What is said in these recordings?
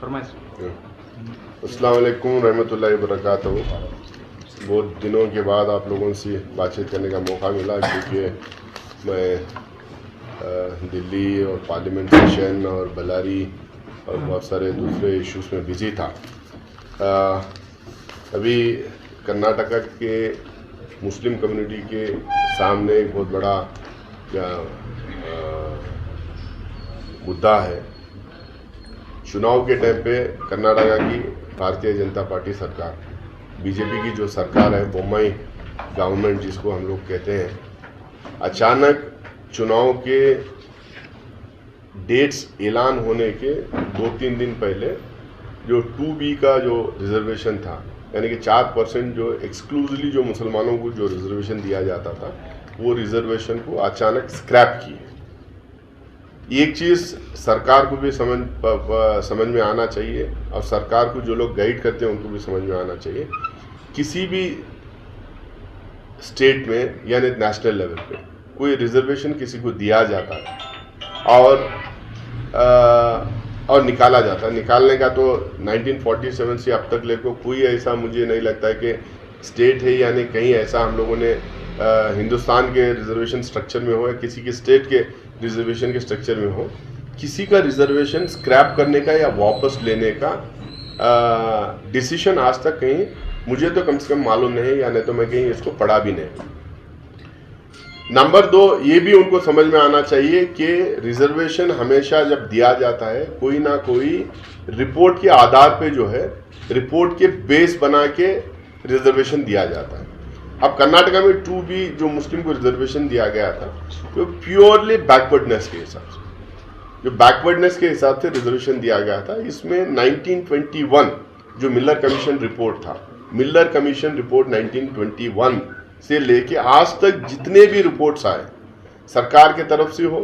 अस्सलाम वालेकुम रहमतुल्लाहि व बरकातहू। बहुत दिनों के बाद आप लोगों से बातचीत करने का मौका मिला, क्योंकि मैं दिल्ली और पार्लियामेंट सेशन और बल्लारी और बहुत सारे दूसरे इश्यूज़ में बिज़ी था। अभी कर्नाटका के मुस्लिम कम्युनिटी के सामने एक बहुत बड़ा मुद्दा है। चुनाव के टाइम पे कर्नाटका की भारतीय जनता पार्टी सरकार, बीजेपी की जो सरकार है, बोम्मई गवर्नमेंट जिसको हम लोग कहते हैं, अचानक चुनाव के डेट्स ऐलान होने के 2-3 दिन पहले जो 2B का जो रिजर्वेशन था, यानी कि 4% जो एक्सक्लूसिवली जो मुसलमानों को जो रिजर्वेशन दिया जाता था, वो रिजर्वेशन को अचानक स्क्रैप किए। एक चीज़ सरकार को भी समझ में आना चाहिए, और सरकार को जो लोग गाइड करते हैं उनको भी समझ में आना चाहिए। किसी भी स्टेट में यानी नेशनल लेवल पे कोई रिजर्वेशन किसी को दिया जाता है और निकाला जाता है, निकालने का तो 1947 से अब तक लेकर कोई ऐसा मुझे नहीं लगता है कि स्टेट है यानी कहीं ऐसा हम लोगों ने हिंदुस्तान के रिजर्वेशन स्ट्रक्चर में हो या किसी के स्टेट के रिजर्वेशन के स्ट्रक्चर में हो, किसी का रिजर्वेशन स्क्रैप करने का या वापस लेने का डिसीजन आज तक कहीं मुझे तो कम से कम मालूम नहीं, या नहीं तो मैं कहीं इसको पढ़ा भी नहीं। नंबर 2, ये भी उनको समझ में आना चाहिए कि रिजर्वेशन हमेशा जब दिया जाता है, कोई ना कोई रिपोर्ट के आधार पे जो है, रिपोर्ट के बेस बना के रिजर्वेशन दिया जाता है। अब कर्नाटका में 2B जो मुस्लिम को रिजर्वेशन दिया गया था, तो प्योरली बैकवर्डनेस के हिसाब से, जो बैकवर्डनेस के हिसाब से रिजर्वेशन दिया गया था। इसमें 1921 जो मिलर कमीशन रिपोर्ट था, मिलर कमीशन रिपोर्ट 1921 से लेके आज तक जितने भी रिपोर्ट्स आए, सरकार के तरफ से हो,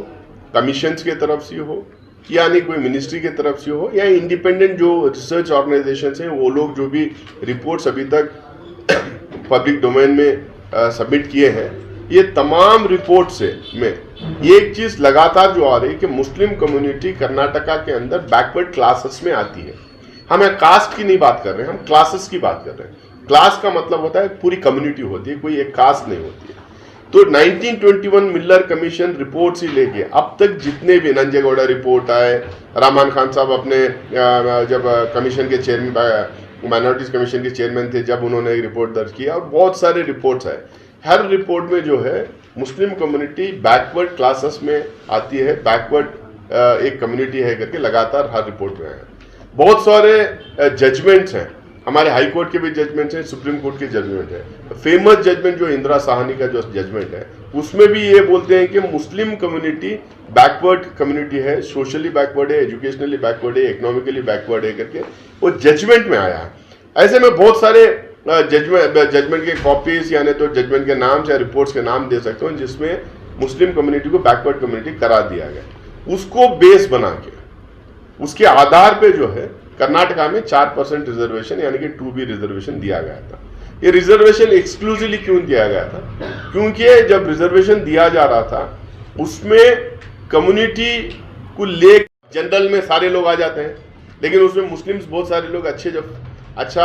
कमीशंस के तरफ से हो, यानी कोई मिनिस्ट्री के तरफ से हो, या इंडिपेंडेंट जो रिसर्च ऑर्गेनाइजेशंस हैं, वो लोग जो भी रिपोर्ट्स अभी तक पब्लिक डोमेन में सबमिट किए हैं, ये तमाम रिपोर्ट से में एक चीज लगातार जो आ रही है कि मुस्लिम कम्युनिटी कर्नाटका के अंदर बैकवर्ड क्लासेस में आती है। हम कास्ट की नहीं बात कर रहे हैं, हम क्लासेस की बात कर रहे हैं। क्लास का मतलब होता है पूरी कम्युनिटी होती है, कोई एक कास्ट नहीं होती है। तो 1921 मिलर कमीशन रिपोर्ट से लेके अब तक जितने भी नंजेगौड़ा रिपोर्ट आए, रहमान खान साहब अपने जब कमीशन के चेयरमैन, माइनॉरिटीज कमीशन के चेयरमैन थे, जब उन्होंने एक रिपोर्ट दर्ज किया, और बहुत सारे रिपोर्ट्स आए, हर रिपोर्ट में जो है मुस्लिम कम्युनिटी बैकवर्ड क्लासेस में आती है, बैकवर्ड एक कम्युनिटी है करके लगातार हर रिपोर्ट में आया। बहुत सारे जजमेंट्स हैं, हमारे हाई कोर्ट के भी जजमेंट्स हैं, सुप्रीम कोर्ट के जजमेंट है। फेमस जजमेंट जो इंदिरा साहनी का जो जजमेंट है, उसमें भी ये बोलते हैं कि मुस्लिम कम्युनिटी बैकवर्ड कम्युनिटी है, सोशली बैकवर्ड है, एजुकेशनली बैकवर्ड है, इकोनॉमिकली बैकवर्ड है करके वो जजमेंट में आया है। ऐसे में बहुत सारे जजमेंट के कॉपीज यानी तो जजमेंट के नाम या रिपोर्ट्स के नाम दे सकते हो, जिसमें मुस्लिम कम्युनिटी को बैकवर्ड कम्युनिटी करार दिया गया। उसको बेस बना के, उसके आधार पे जो है कर्नाटका में 4% रिजर्वेशन यानी कि 2B रिजर्वेशन दिया गया था। ये रिजर्वेशन एक्सक्लूसिवली क्यों दिया गया था? क्योंकि जब रिजर्वेशन दिया जा रहा था, उसमें कम्युनिटी को ले जनरल में सारे लोग आ जाते हैं, लेकिन उसमें मुस्लिम्स बहुत सारे लोग अच्छा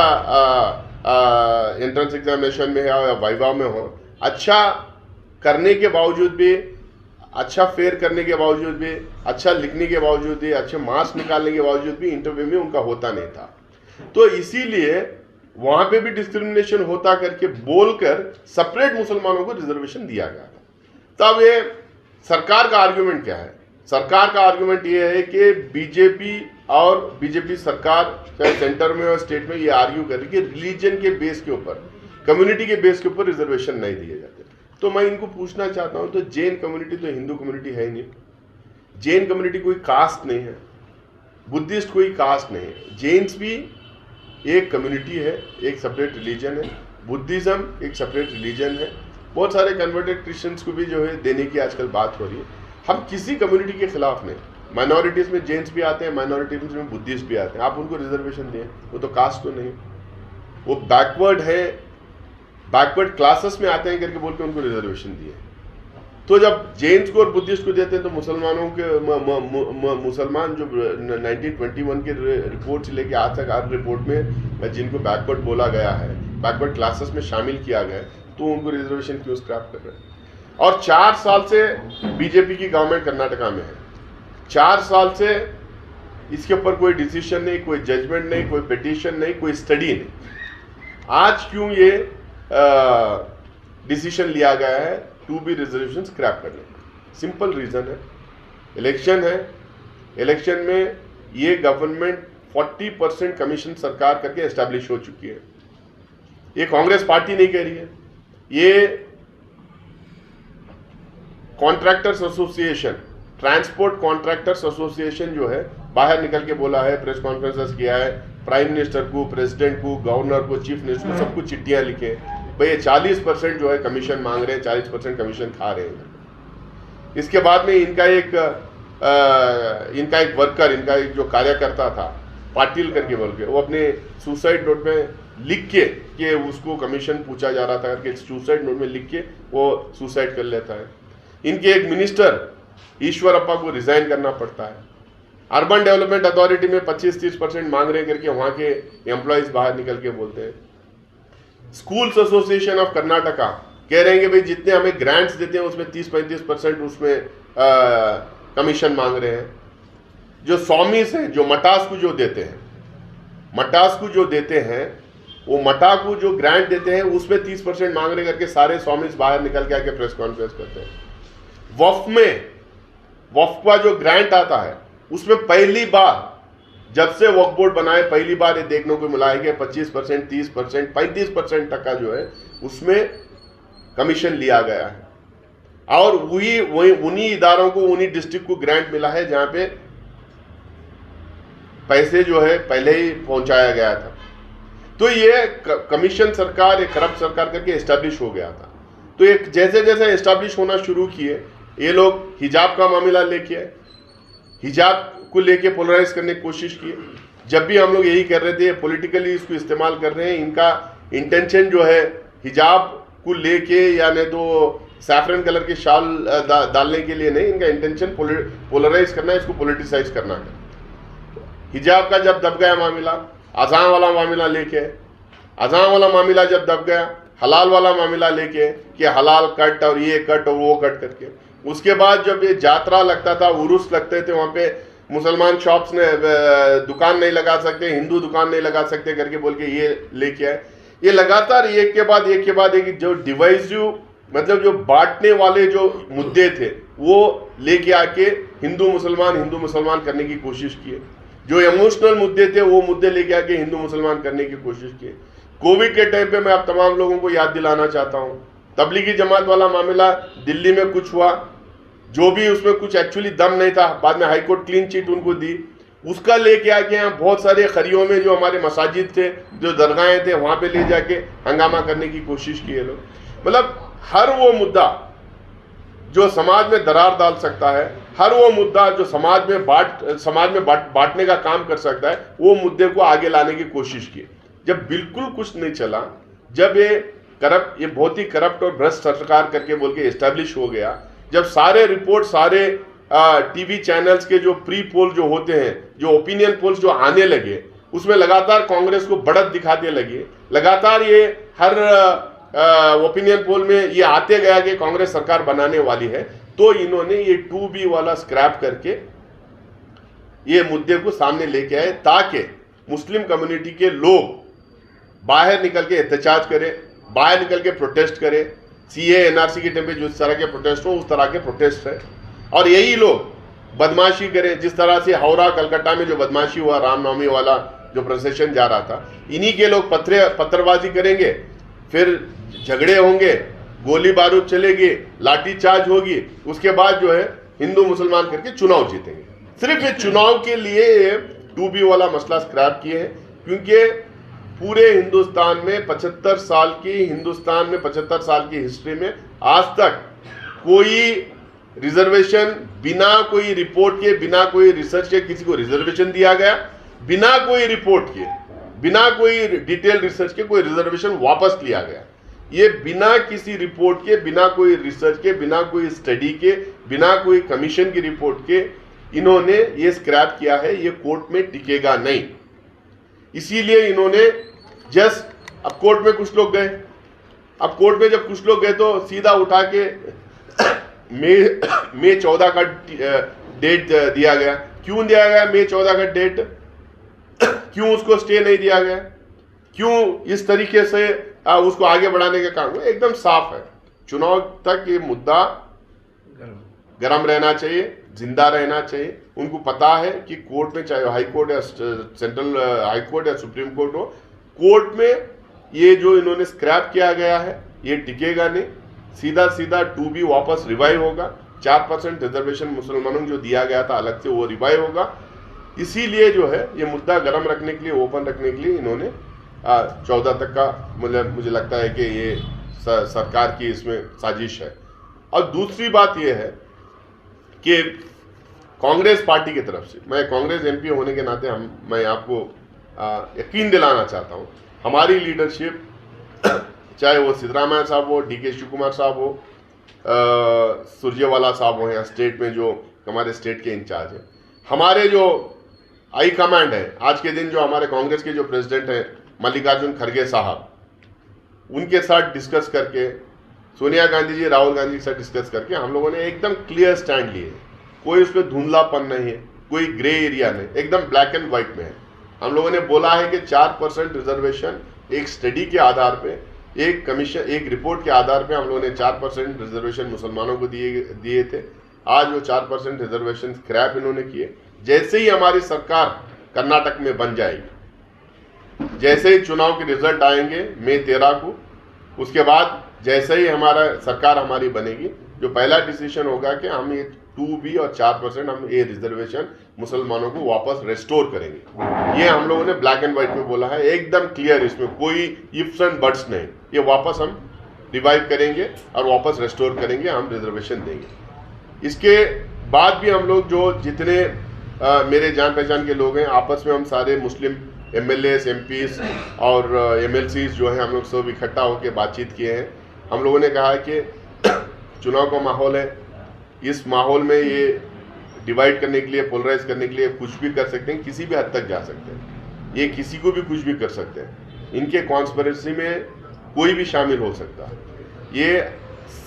एंट्रेंस एग्जामिनेशन में हो या वाइवा में हो, अच्छा करने के बावजूद भी, अच्छा फेयर करने के बावजूद भी, अच्छा लिखने के बावजूद भी, अच्छे मार्क्स निकालने के बावजूद भी इंटरव्यू में उनका होता नहीं था। तो इसीलिए वहां पे भी डिस्क्रिमिनेशन होता करके बोलकर सेपरेट मुसलमानों को रिजर्वेशन दिया गया था। तब ये सरकार का आर्गुमेंट क्या है? सरकार का आर्गुमेंट ये है कि बीजेपी सरकार चाहे सेंटर में और स्टेट में ये आर्ग्यू कर रही है कि रिलीजन के बेस के ऊपर, कम्युनिटी के बेस के ऊपर रिजर्वेशन नहीं दिए जाते। तो मैं इनको पूछना चाहता हूं, तो जैन कम्युनिटी तो हिंदू कम्युनिटी है ही नहीं, जैन कम्युनिटी कोई कास्ट नहीं है, बुद्धिस्ट कोई कास्ट नहीं है, जैन्स भी एक कम्युनिटी है, एक सेपरेट रिलीजन है, बुद्धिज्म एक सेपरेट रिलीजन है। बहुत सारे कन्वर्टेड क्रिश्चियंस को भी जो है देने की आजकल बात हो रही है। हम किसी कम्युनिटी के खिलाफ नहीं, माइनॉरिटीज में जैन्स भी आते हैं, माइनॉरिटीज में बुद्धिस्ट भी आते हैं, आप उनको रिजर्वेशन दें, वो तो कास्ट तो नहीं, वो बैकवर्ड है, बैकवर्ड क्लासेस में आते हैं करके बोल के उनको रिजर्वेशन दिए। तो जब जैन्स को और बुद्धिस्ट को देते हैं तो मुसलमानों के मुसलमान जो 1921 के रिपोर्ट से लेके आज तक हर रिपोर्ट में जिनको बैकवर्ड बोला गया है, बैकवर्ड क्लासेस में शामिल किया गया है, तो उनको रिजर्वेशन क्यों स्क्रैप कर रहे हैं? और 4 साल से बीजेपी की गवर्नमेंट कर्नाटका में है, 4 साल से इसके ऊपर कोई डिसीजन नहीं, कोई जजमेंट नहीं, कोई पिटीशन नहीं, कोई स्टडी नहीं। आज क्यों ये डिसीजन लिया गया है टू बी रिजर्वेशन स्क्रैप करने? सिंपल रीजन है, इलेक्शन है, इलेक्शन में ये गवर्नमेंट 40% कमीशन सरकार करके एस्टैब्लिश हो चुकी है। ये कांग्रेस पार्टी नहीं कह रही है, ये contractors association, transport contractors association जो है बाहर निकल के बोला है, प्रेस कॉन्फ्रेंसेस किया है, प्राइम मिनिस्टर को, प्रेसिडेंट को, गवर्नर को, चीफ मिनिस्टर को, सबको चिट्ठियां लिखे भाई ये 40% जो है कमीशन मांग रहे हैं, 40% कमीशन खा रहे हैं। इसके बाद में इनका एक वर्कर, इनका एक जो कार्यकर्ता था पाटिल करके बोल के, वो अपने सुसाइड नोट में लिख के कि उसको कमीशन पूछा जा रहा था करके सुसाइड नोट में लिख के वो सुसाइड कर लेता है। इनके एक मिनिस्टर ईश्वरप्पा को रिजाइन करना पड़ता है। अर्बन डेवलपमेंट अथॉरिटी में 25-30% मांग रहे करके वहां के एम्प्लॉयज बाहर निकल के बोलते हैं। स्कूल्स एसोसिएशन ऑफ कर्नाटका कह रहे हैं कि भाई जितने हमें ग्रांट्स देते हैं उसमें 30-35% उसमें कमीशन मांग रहे हैं। जो स्वामीस हैं, जो मटास को जो देते हैं, मटास को जो देते हैं, वो मटा को जो ग्रांट देते हैं उसमें 30% मांग रहे करके सारे स्वामीस बाहर निकल के आके प्रेस कॉन्फ्रेंस करते हैं। वक्फ का जो ग्रांट आता है उसमें पहली बार जब से वक्फ बोर्ड बनाए पहली बार ये देखने को मिला है कि 25%, 30%, 35% तक का जो है उसमें कमीशन लिया गया है। और वही उन्हीं इदारों को, उन्हीं डिस्ट्रिक्ट को ग्रांट मिला है जहां पे पैसे जो है पहले ही पहुंचाया गया था। तो ये कमीशन सरकार, एक करप्ट सरकार करके एस्टैब्लिश हो गया था। तो एक जैसे जैसे एस्टैब्लिश होना शुरू किए, ये लोग हिजाब का मामला लेके आए, हिजाब को लेके पोलराइज करने की कोशिश की। जब भी हम लोग यही कर रहे थे, पॉलिटिकली इसको इस्तेमाल कर रहे हैं, इनका इंटेंशन जो है हिजाब को लेके या नहीं तो सैफरन कलर के शाल डालने के लिए नहीं, इनका इंटेंशन पोलराइज करना है, इसको पोलिटिसाइज करना है। हिजाब का जब दब गया मामला, अज़ान वाला मामला लेके, अज़ान वाला मामला जब दब गया, हलाल वाला मामला लेके कि हलाल कट और ये कट और वो कट करके, उसके बाद जब ये जात्रा लगता था, उरुस लगते थे, वहां पे मुसलमान शॉप्स ने दुकान नहीं लगा सकते, हिंदू दुकान नहीं लगा सकते करके बोल के ये लेके आए। ये लगातार एक के बाद एक जो डिवाइसिव, मतलब जो बांटने वाले जो मुद्दे थे वो लेके आके हिंदू मुसलमान करने की कोशिश किए। जो इमोशनल मुद्दे थे वो मुद्दे लेके आके हिंदू मुसलमान करने की कोशिश किए। कोविड के टाइम पे मैं आप तमाम लोगों को याद दिलाना चाहता हूं, तबलीगी जमात वाला मामला दिल्ली में कुछ हुआ, जो भी उसमें कुछ एक्चुअली दम नहीं था, बाद में हाई कोर्ट क्लीन चिट उनको दी, उसका लेके आके यहाँ बहुत सारे खरियों में जो हमारे मसाजिद थे, जो दरगाहें थे, वहां पे ले जाके हंगामा करने की कोशिश की है लोग। मतलब हर वो मुद्दा जो समाज में दरार डाल सकता है, हर वो मुद्दा जो समाज में बांटने का काम कर सकता है, वो मुद्दे को आगे लाने की कोशिश की। जब बिल्कुल कुछ नहीं चला, जब ये बहुत ही करप्ट और भ्रष्ट सरकार करके बोल के एस्टैब्लिश हो गया, जब सारे रिपोर्ट, सारे टीवी चैनल्स के जो प्री पोल जो होते हैं, जो ओपिनियन पोल्स जो आने लगे, उसमें लगातार कांग्रेस को बढ़त दिखाते लगे, लगातार ये हर ओपिनियन पोल में ये आते गया कि कांग्रेस सरकार बनाने वाली है, तो इन्होंने ये 2B वाला स्क्रैप करके ये मुद्दे को सामने लेके आए ताकि मुस्लिम कम्युनिटी के लोग बाहर निकल के एहतजाज करें, बाहर निकल के प्रोटेस्ट करें। CA NRC के टाइम पे जिस तरह के प्रोटेस्ट हो, उस तरह के प्रोटेस्ट है। और यही लोग बदमाशी करें, जिस तरह से हावड़ा कलकत्ता में जो बदमाशी हुआ, रामनवमी वाला जो प्रोसेशन जा रहा था, इन्हीं के लोग पत्थरबाजी करेंगे, फिर झगड़े होंगे, गोली बारूद चलेगी, लाठीचार्ज होगी, उसके बाद जो है हिंदू मुसलमान करके चुनाव जीतेंगे। सिर्फ ये चुनाव के लिए 2B वाला मसला स्क्रैप किए हैं, क्योंकि पूरे हिंदुस्तान में 75 साल की हिस्ट्री में आज तक कोई रिजर्वेशन बिना कोई रिपोर्ट के, बिना कोई रिसर्च के किसी को रिजर्वेशन दिया गया, बिना कोई रिपोर्ट के, बिना कोई डिटेल रिसर्च के कोई रिजर्वेशन वापस लिया गया। ये बिना किसी रिपोर्ट के, बिना कोई रिसर्च के, बिना कोई स्टडी के, बिना कोई कमीशन की रिपोर्ट के इन्होंने ये स्क्रैप किया है। ये कोर्ट में टिकेगा नहीं, इसीलिए इन्होंने जस्ट, अब कोर्ट में कुछ लोग गए, अब कोर्ट में जब कुछ लोग गए तो सीधा उठा के मई 14 का डेट दिया गया। क्यों दिया गया मई 14 का डेट? क्यों उसको स्टे नहीं दिया गया? क्यों इस तरीके से उसको आगे बढ़ाने का काम हुआ? एकदम साफ है, चुनाव तक ये मुद्दा गरम रहना चाहिए, जिंदा रहना चाहिए। उनको पता है कि कोर्ट में, चाहे हाई कोर्ट या सेंट्रल हाई कोर्ट या सुप्रीम कोर्ट हो, कोर्ट में ये जो इन्होंने स्क्रैप किया गया है ये टिकेगा नहीं। सीधा सीधा 2B वापस रिवाइव होगा। 4% रिजर्वेशन मुसलमानों को जो दिया गया था अलग से, वो रिवाइव होगा। इसीलिए जो है ये मुद्दा गर्म रखने के लिए, ओपन रखने के लिए इन्होंने 14 तक का, मतलब मुझे लगता है कि ये सरकार की इसमें साजिश है। और दूसरी बात ये है कि कांग्रेस पार्टी की तरफ से, मैं कांग्रेस MP होने के नाते मैं आपको यकीन दिलाना चाहता हूँ, हमारी लीडरशिप, चाहे वो सिद्धरामैया साहब हो, DK शिव कुमार साहब हो, सुरजेवाला साहब हो, या स्टेट में जो हमारे स्टेट के इंचार्ज हैं, हमारे जो हाई कमांड है, आज के दिन जो हमारे कांग्रेस के जो प्रेसिडेंट हैं मल्लिकार्जुन खड़गे साहब, उनके साथ डिस्कस करके, सोनिया गांधी जी, राहुल गांधी के साथ डिस्कस करके हम लोगों ने एकदम क्लियर स्टैंड लिए। कोई उसमें धुंधलापन नहीं है, कोई ग्रे एरिया नहीं, एकदम ब्लैक एंड व्हाइट में है। हम लोगों ने बोला है कि 4% रिजर्वेशन एक स्टडी के आधार पे, एक कमीशन, एक रिपोर्ट के आधार पे हम लोगों ने 4% रिजर्वेशन मुसलमानों को दिए थे। आज वो 4% रिजर्वेशन स्क्रैप इन्होंने किए। जैसे ही हमारी सरकार कर्नाटक में बन जाएगी, जैसे ही चुनाव के रिजल्ट आएंगे मई 13 को, उसके बाद जैसे ही हमारा सरकार हमारी बनेगी, जो पहला डिसीजन होगा कि हम ये 2B और 4% हम ये रिजर्वेशन मुसलमानों को वापस रेस्टोर करेंगे। ये हम लोगों ने ब्लैक एंड व्हाइट में बोला है, एकदम क्लियर, इसमें कोई इफ्स एंड बट्स नहीं। ये वापस हम रिवाइव करेंगे और वापस रेस्टोर करेंगे, हम रिजर्वेशन देंगे। इसके बाद भी हम लोग जो जितने मेरे जान पहचान के लोग हैं, आपस में हम सारे मुस्लिम MLAs, MPs और MLCs जो हैं, हम लोग सब इकट्ठा होकर बातचीत किए हैं। हम लोगों ने कहा कि चुनाव का माहौल है, इस माहौल में ये डिवाइड करने के लिए, पोलराइज करने के लिए कुछ भी कर सकते हैं, किसी भी हद तक जा सकते हैं, ये किसी को भी कुछ भी कर सकते हैं। इनके कॉन्स्पिरेसी में कोई भी शामिल हो सकता है। ये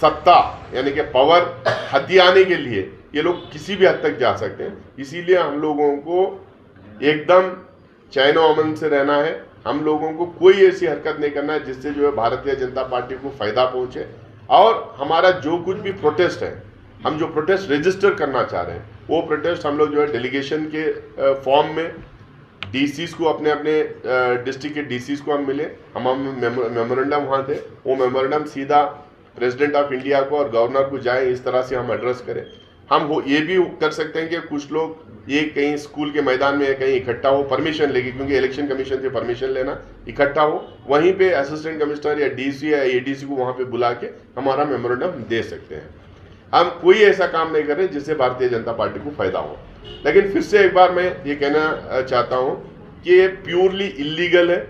सत्ता यानी कि पावर हथियाने के लिए ये लोग किसी भी हद तक जा सकते हैं। इसीलिए हम लोगों को एकदम चैन और अमन से रहना है। हम लोगों को कोई ऐसी हरकत नहीं करना है जिससे जो है भारतीय जनता पार्टी को फायदा पहुंचे। और हमारा जो कुछ भी प्रोटेस्ट है, हम जो प्रोटेस्ट रजिस्टर करना चाह रहे हैं, वो प्रोटेस्ट हम लोग जो है डेलीगेशन के फॉर्म में DCs को, अपने अपने डिस्ट्रिक्ट के DCs को हम मिले, हम मेमोरेंडम वहाँ थे, वो मेमोरेंडम सीधा प्रेसिडेंट ऑफ इंडिया को और गवर्नर को जाए, इस तरह से हम एड्रेस करें। हम ये भी कर सकते हैं कि कुछ लोग ये कहीं स्कूल के मैदान में कहीं इकट्ठा हो, परमिशन लेके, क्योंकि इलेक्शन कमीशन से परमिशन लेना, इकट्ठा हो, वहीं पे असिस्टेंट कमिश्नर या DC या ADC को वहाँ पे बुला के हमारा मेमोरेंडम दे सकते हैं। हम कोई ऐसा काम नहीं कर रहे जिससे भारतीय जनता पार्टी को फायदा हो। लेकिन फिर से एक बार मैं ये कहना चाहता हूँ कि ये प्योरली इलीगल है।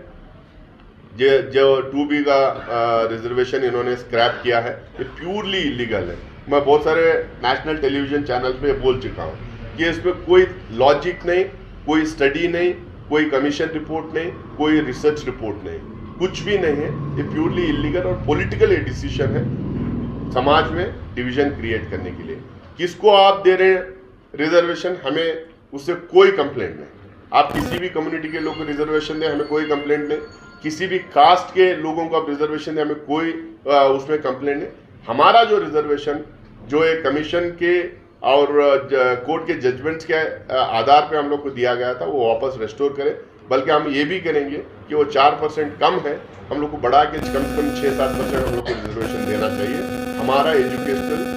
जो 2B का रिजर्वेशन इन्होंने स्क्रैप किया है, ये प्योरली इलीगल है। मैं बहुत सारे नेशनल टेलीविजन चैनल पे बोल चुका हूँ कि इसमें कोई लॉजिक नहीं, कोई स्टडी नहीं, कोई कमीशन रिपोर्ट नहीं, कोई रिसर्च रिपोर्ट नहीं, कुछ भी नहीं है। ये प्योरली इलीगल और पॉलिटिकल डिसीजन है, समाज में डिवीजन क्रिएट करने के लिए। किसको आप दे रहे हैं रिजर्वेशन, हमें उससे कोई कंप्लेंट नहीं। आप किसी भी कम्युनिटी के लोग को रिजर्वेशन दें, हमें कोई कंप्लेंट नहीं। किसी भी कास्ट के लोगों को आप रिजर्वेशन दें, हमें कोई उसमें कंप्लेंट नहीं। हमारा जो रिजर्वेशन जो एक कमीशन के और कोर्ट के जजमेंट्स के आधार पे हम लोग को दिया गया था, वो वापस रेस्टोर करें। बल्कि हम ये भी करेंगे कि वो 4% कम है, हम लोग को बढ़ा के कम से कम 6-7% हम लोग को रिजर्वेशन देना चाहिए। हमारा एजुकेशनल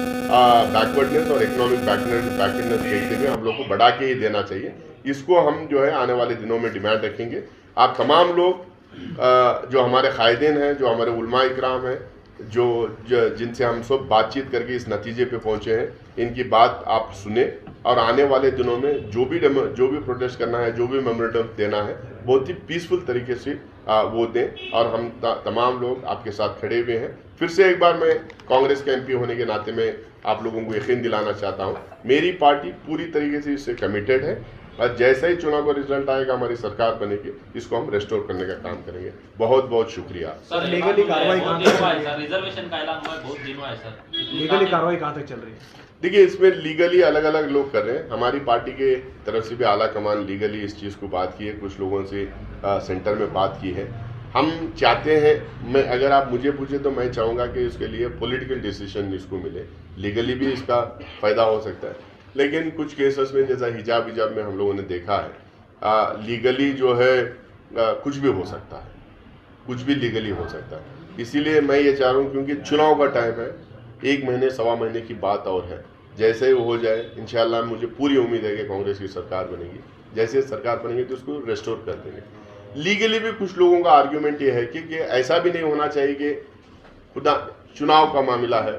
बैकवर्डनेस और इकोनॉमिक बैकवर्डनेस देखते हुए हम लोग को बढ़ा के ही देना चाहिए। इसको हम जो है आने वाले दिनों में डिमांड रखेंगे। आप तमाम लोग जो हमारे कायदीन हैं, जो हमारे उलमा इकराम हैं, जो जिनसे हम सब बातचीत करके इस नतीजे पे पहुंचे हैं, इनकी बात आप सुने और आने वाले दिनों में जो भी प्रोटेस्ट करना है, जो भी मेमोरेंडम देना है, बहुत ही पीसफुल तरीके से वो दें और हम तमाम लोग आपके साथ खड़े हुए हैं। फिर से एक बार मैं कांग्रेस के एमपी होने के नाते में आप लोगों को यकीन दिलाना चाहता हूं, मेरी पार्टी पूरी तरीके से इससे कमिटेड है और जैसे ही चुनाव का रिजल्ट आएगा, हमारी सरकार बनेगी, इसको हम रेस्टोर करने का काम करेंगे। बहुत बहुत शुक्रिया। सर लीगली कार्रवाई कहां तक चल रही है? रिजर्वेशन का ऐलान हुआ है, बहुत दिन हुआ है सर। लीगली कार्रवाई कहां तक चल रही है? देखिए, इसमें लीगली अलग अलग लोग कर रहे हैं। हमारी पार्टी के तरफ से भी आला कमान लीगली इस चीज़ को बात की है, कुछ लोगों से सेंटर में बात की है। हम चाहते हैं, मैं अगर आप मुझे पूछे तो मैं चाहूँगा कि इसके लिए पॉलिटिकल डिसीजन इसको मिले। लीगली भी इसका फ़ायदा हो सकता है, लेकिन कुछ केसेस में जैसा हिजाब में हम लोगों ने देखा है, लीगली जो है कुछ भी हो सकता है, कुछ भी लीगली हो सकता है। इसीलिए मैं ये चाह रहा हूँ, क्योंकि चुनाव का टाइम है, 1 महीने सवा महीने की बात और है। जैसे ही वो हो जाए, इंशाल्लाह मुझे पूरी उम्मीद है कि कांग्रेस की सरकार बनेगी। जैसे सरकार बनेगी तो उसको रेस्टोर कर देंगे। लीगली भी कुछ लोगों का आर्ग्यूमेंट ये है कि ऐसा भी नहीं होना चाहिए कि खुदा चुनाव का मामला है,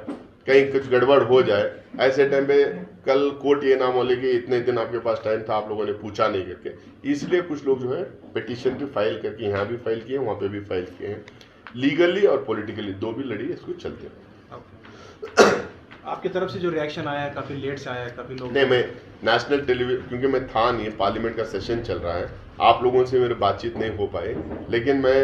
कहीं कुछ गड़बड़ हो जाए, ऐसे टाइम पे कल कोर्ट ये ना बोले कि इतने दिन आपके पास टाइम था, आप लोगों ने पूछा नहीं करके। इसलिए कुछ लोग जो है पिटीशन भी फाइल करके यहाँ भी फाइल किए, वहाँ पे भी फाइल किए हैं। लीगली और पॉलिटिकली दो भी लड़ी इसको चलते हैं। आपकी तरफ से जो रिएक्शन आया है काफ़ी लेट से आया है, काफ़ी लोग नहीं, मैं नेशनल टेलीविजन, क्योंकि मैं था नहीं, पार्लियामेंट का सेशन चल रहा है, आप लोगों से मेरी बातचीत नहीं हो पाई, लेकिन मैं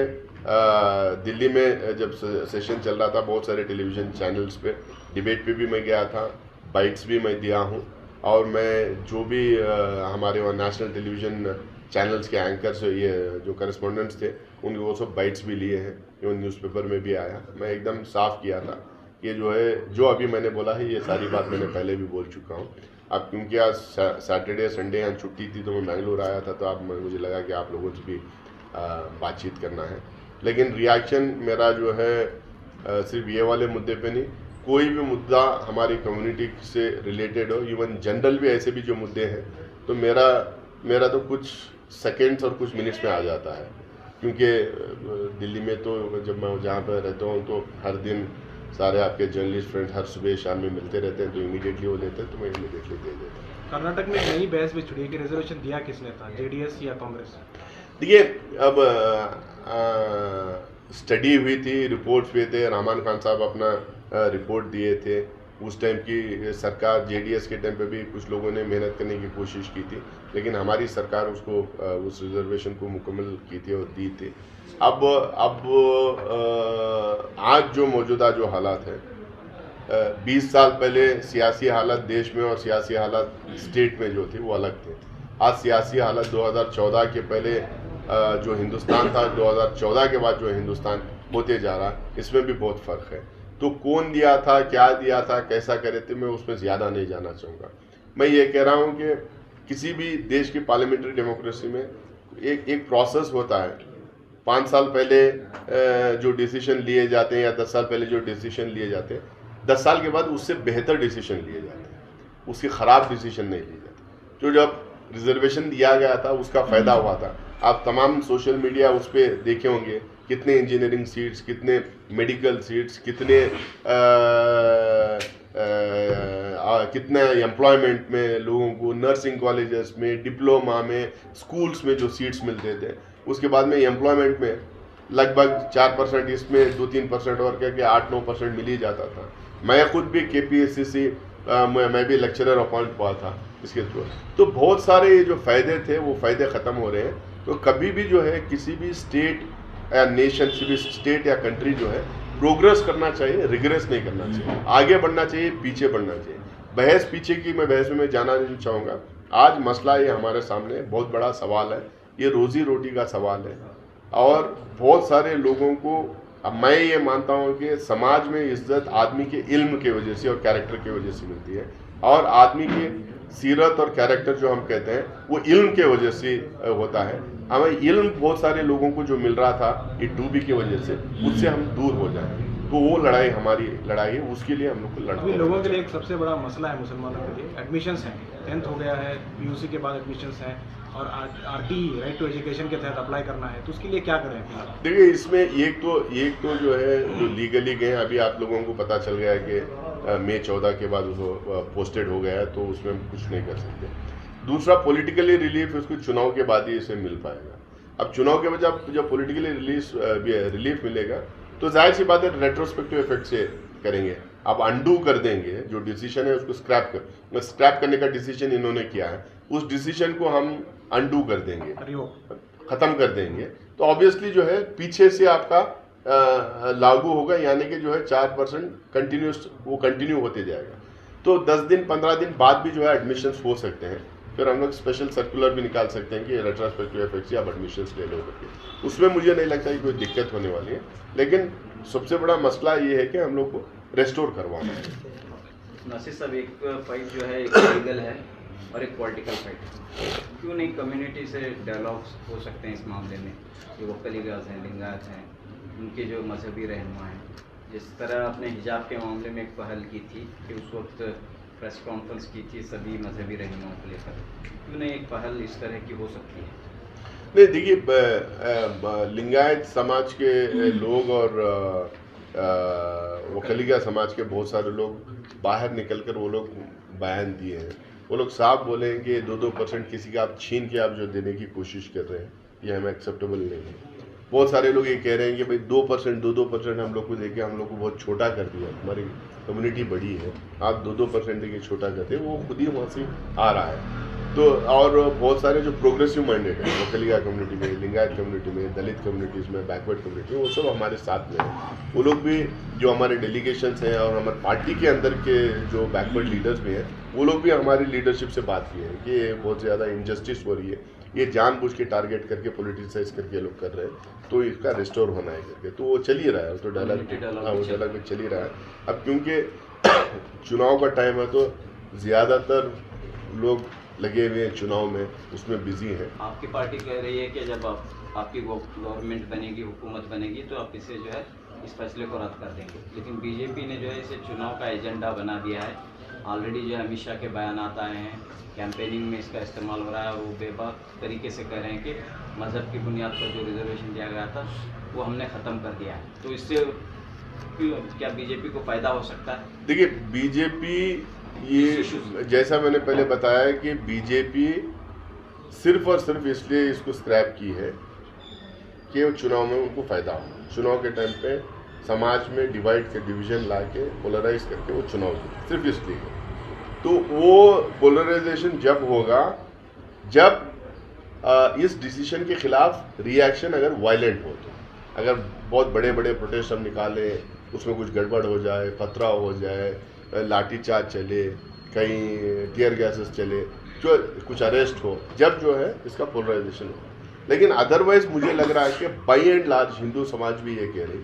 दिल्ली में जब सेशन चल रहा था, बहुत सारे टेलीविज़न चैनल्स पे डिबेट पे भी मैं गया था, बाइट्स भी मैं दिया हूँ, और मैं जो भी हमारे वहाँ नेशनल टेलीविज़न चैनल्स के एंकर्स, ये जो करस्पॉन्डेंट्स थे, उनके वो सब बाइट्स भी लिए हैं, जो न्यूज़पेपर में भी आया। मैं एकदम साफ किया था, ये जो है, जो अभी मैंने बोला है, ये सारी बात मैंने पहले भी बोल चुका हूँ। अब क्योंकि आज सैटरडे संडे यहाँ छुट्टी थी, तो मैं बेंगलुरु आया था, तो अब मुझे लगा कि आप लोगों से भी बातचीत करना है। लेकिन रिएक्शन मेरा जो है सिर्फ ये वाले मुद्दे पे नहीं, कोई भी मुद्दा हमारी कम्युनिटी से रिलेटेड हो, इवन जनरल भी ऐसे भी जो मुद्दे हैं, तो मेरा तो कुछ सेकेंड्स और कुछ मिनट्स में आ जाता है। क्योंकि दिल्ली में तो जब मैं जहाँ पर रहता हूँ, तो हर दिन सारे आपके जर्नलिस्ट फ्रेंड हर सुबह शाम में मिलते रहते हैं, तो इमीडिएटली वो लेते हैं, तो मैं इमीडिएटली दे देता हूँ। कर्नाटक में नई बहस भी छिड़ी है कि रिजर्वेशन दिया किसने था, जेडीएस या कांग्रेस? देखिए, अब स्टडी हुई थी, रिपोर्ट्स हुए थे, रहमान खान साहब अपना रिपोर्ट दिए थे। उस टाइम की सरकार, जेडीएस के टाइम पे भी कुछ लोगों ने मेहनत करने की कोशिश की थी, लेकिन हमारी सरकार उसको उस रिजर्वेशन को मुकम्मल की थी और दी थी। अब आज जो मौजूदा जो हालात है, 20 साल पहले सियासी हालत देश में और सियासी हालत स्टेट में जो थे वो अलग थे। आज सियासी हालत 2014 के पहले जो हिंदुस्तान था, 2014 के बाद जो हिंदुस्तान होते जा रहा, इसमें भी बहुत फ़र्क है। तो कौन दिया था, क्या दिया था, कैसा करे थे, मैं उसमें ज़्यादा नहीं जाना चाहूँगा। मैं ये कह रहा हूँ कि किसी भी देश की पार्लियामेंट्री डेमोक्रेसी में एक प्रोसेस होता है। 5 साल पहले जो डिसीजन लिए जाते हैं या 10 साल पहले जो डिसीजन लिए जाते हैं, 10 साल के बाद उससे बेहतर डिसीजन लिए जाते हैं, उसके ख़राब डिसीजन नहीं लिए जाते। तो जब रिजर्वेशन दिया गया था, उसका फ़ायदा हुआ था। आप तमाम सोशल मीडिया उस पर देखे होंगे, कितने इंजीनियरिंग सीट्स, कितने मेडिकल सीट्स, कितने एम्प्लॉयमेंट में लोगों को, नर्सिंग कॉलेजेस में, डिप्लोमा में, स्कूल्स में जो सीट्स मिलते थे, उसके बाद में एम्प्लॉयमेंट में लगभग 4%, इसमें 2-3% और करके 8-9% मिल ही जाता था। मैं खुद भी KPSCC मैं भी लेक्चरर अपॉइंट हुआ था इसके थ्रू। तो बहुत सारे ये जो फ़ायदे थे, वो फ़ायदे ख़त्म हो रहे हैं। तो कभी भी जो है किसी भी स्टेट या नेशन, किसी स्टेट या कंट्री जो है प्रोग्रेस करना चाहिए, रिग्रेस नहीं करना चाहिए, आगे बढ़ना चाहिए, पीछे बढ़ना चाहिए। बहस पीछे की मैं बहस में जाना नहीं चाहूँगा। आज मसला ये हमारे सामने बहुत बड़ा सवाल है, ये रोज़ी रोटी का सवाल है, और बहुत सारे लोगों को, अब मैं ये मानता हूँ कि समाज में इज्जत आदमी के इल्म के वजह से और कैरेक्टर की वजह से मिलती है, और आदमी के सीरत और कैरेक्टर जो हम कहते हैं वो इल्म के वजह से होता है। हमें इल्म बहुत सारे लोगों को जो मिल रहा था ये 2B की वजह से, उससे हम दूर हो जाएं, तो वो लड़ाई हमारी लड़ाई है, उसके लिए हम लोग को लड़ना। लोगों के लिए एक सबसे बड़ा मसला है मुसलमानों के लिए एडमिशन्स हैं। 10th हो गया है, PUC के बाद एडमिशन्स हैं, और RTE राइट टू एजुकेशन के तहत अप्लाई करना है, तो उसके लिए क्या करें? देखिए, इसमें एक तो जो है जो लीगली गए, अभी आप लोगों को पता चल गया है कि मई 14 के बाद उसको पोस्टेड हो गया है, तो उसमें कुछ नहीं कर सकते। दूसरा, पॉलिटिकली रिलीफ उसको चुनाव के बाद ही इसे मिल पाएगा। अब चुनाव के बाद जब पॉलिटिकली रिलीफ मिलेगा तो जाहिर सी बात है रेट्रोस्पेक्टिव इफेक्ट से करेंगे। अब अंडू कर देंगे जो डिसीजन है उसको स्क्रैप करने का डिसीजन इन्होंने किया है, उस डिसीजन को हम अंडू कर देंगे, खत्म कर देंगे, तो ऑब्वियसली जो है पीछे से आपका लागू होगा, यानी कि जो है 4% कंटिन्यू होते जाएगा। तो 10 दिन 15 दिन बाद भी जो है एडमिशन्स हो सकते हैं, फिर हम लोग स्पेशल सर्कुलर भी निकाल सकते हैं कि रेट्रोस्पेक्टिव इफेक्ट से आप एडमिशन्स ले लो करके। उसमें मुझे नहीं लगता कि कोई दिक्कत होने वाली है, लेकिन सबसे बड़ा मसला ये है कि हम लोग को रेस्टोर करवाना है। नासिर साहब, एक फाइट जो है एक लीगल है और एक पॉलिटिकल फाइट, क्यों नहीं कम्युनिटी से डायलॉग्स हो सकते हैं इस मामले में? जो वोकलिगर्स हैं, लिंगायत हैं, उनके जो मजहबी रहनुमा हैं, जिस तरह आपने हिजाब के मामले में एक पहल की थी कि उस वक्त प्रेस कॉन्फ्रेंस की थी सभी मजहबी रहनुमाओं को लेकर, क्यों नहीं एक पहल इस तरह की हो सकती है? नहीं, देखिए लिंगायत समाज के लोग और वकलिगा समाज के बहुत सारे लोग बाहर निकलकर वो लोग बयान दिए हैं। वो लोग साफ बोले हैं कि 2% किसी का आप छीन के आप जो देने की कोशिश कर रहे हैं, ये हमें एक्सेप्टेबल नहीं है। बहुत सारे लोग ये कह रहे हैं कि भाई 2% हम लोग को देके हम लोग को बहुत छोटा कर दिया, हमारी कम्युनिटी बड़ी है, आप 2% देके छोटा करते हैं, वो खुद ही वहाँ से आ रहा है। तो और बहुत सारे जो प्रोग्रेसिव माइंडेड है वकलिगा कम्युनिटी में, लिंगायत कम्युनिटी में, दलित कम्युनिटीज़ में, बैकवर्ड कम्युनिटी में, वो सब हमारे साथ में है। वो लोग भी जो हमारे डेलीगेशंस हैं और हमारे पार्टी के अंदर के जो बैकवर्ड लीडर्स भी हैं, वो लोग भी हमारी लीडरशिप से बात किए हैं कि ये बहुत ज़्यादा इनजस्टिस हो रही है, ये जानबूझ के टारगेट करके पॉलिटिसाइज करके लोग कर रहे हैं, तो इसका रिस्टोर होना है करके। तो वो चल ही रहा है, तो डायलॉग में चल ही रहा है। अब क्योंकि चुनाव का टाइम है तो ज़्यादातर लोग लगे हुए हैं चुनाव में, उसमें बिजी हैं। आपकी पार्टी कह रही है कि जब आपकी गवर्नमेंट बनेगी, हुकूमत बनेगी, तो आप इसे जो है इस फैसले को रद्द कर देंगे, लेकिन बीजेपी ने जो है इसे चुनाव का एजेंडा बना दिया है। ऑलरेडी जो है अमित शाह के बयान आए हैं, कैंपेनिंग में इसका इस्तेमाल हो रहा है, और वो बेबाक तरीके से कह रहे हैं कि मज़हब की बुनियाद पर जो रिजर्वेशन दिया गया था वो हमने ख़त्म कर दिया है। तो इससे क्या बीजेपी को फ़ायदा हो सकता है? देखिए, बीजेपी ये जैसा मैंने पहले बताया कि बीजेपी सिर्फ और सिर्फ इसलिए इसको स्क्रैप की है कि चुनाव में उनको फ़ायदा हो। चुनाव के टाइम पे समाज में डिवीज़न ला के पोलराइज करके वो चुनाव जीते, सिर्फ इसलिए। तो वो पोलराइजेशन जब होगा जब इस डिसीजन के खिलाफ रिएक्शन अगर वायलेंट हो, तो अगर बहुत बड़े बड़े प्रोटेस्ट हम निकालें, उसमें कुछ गड़बड़ हो जाए, पथराव हो जाए, लाठीचार्ज चले, कहीं टीयर गैसेस चले, जो कुछ अरेस्ट हो, जब जो है इसका पोलराइजेशन हो। लेकिन अदरवाइज मुझे लग रहा है कि बाई एंड लार्ज हिंदू समाज भी ये कह रही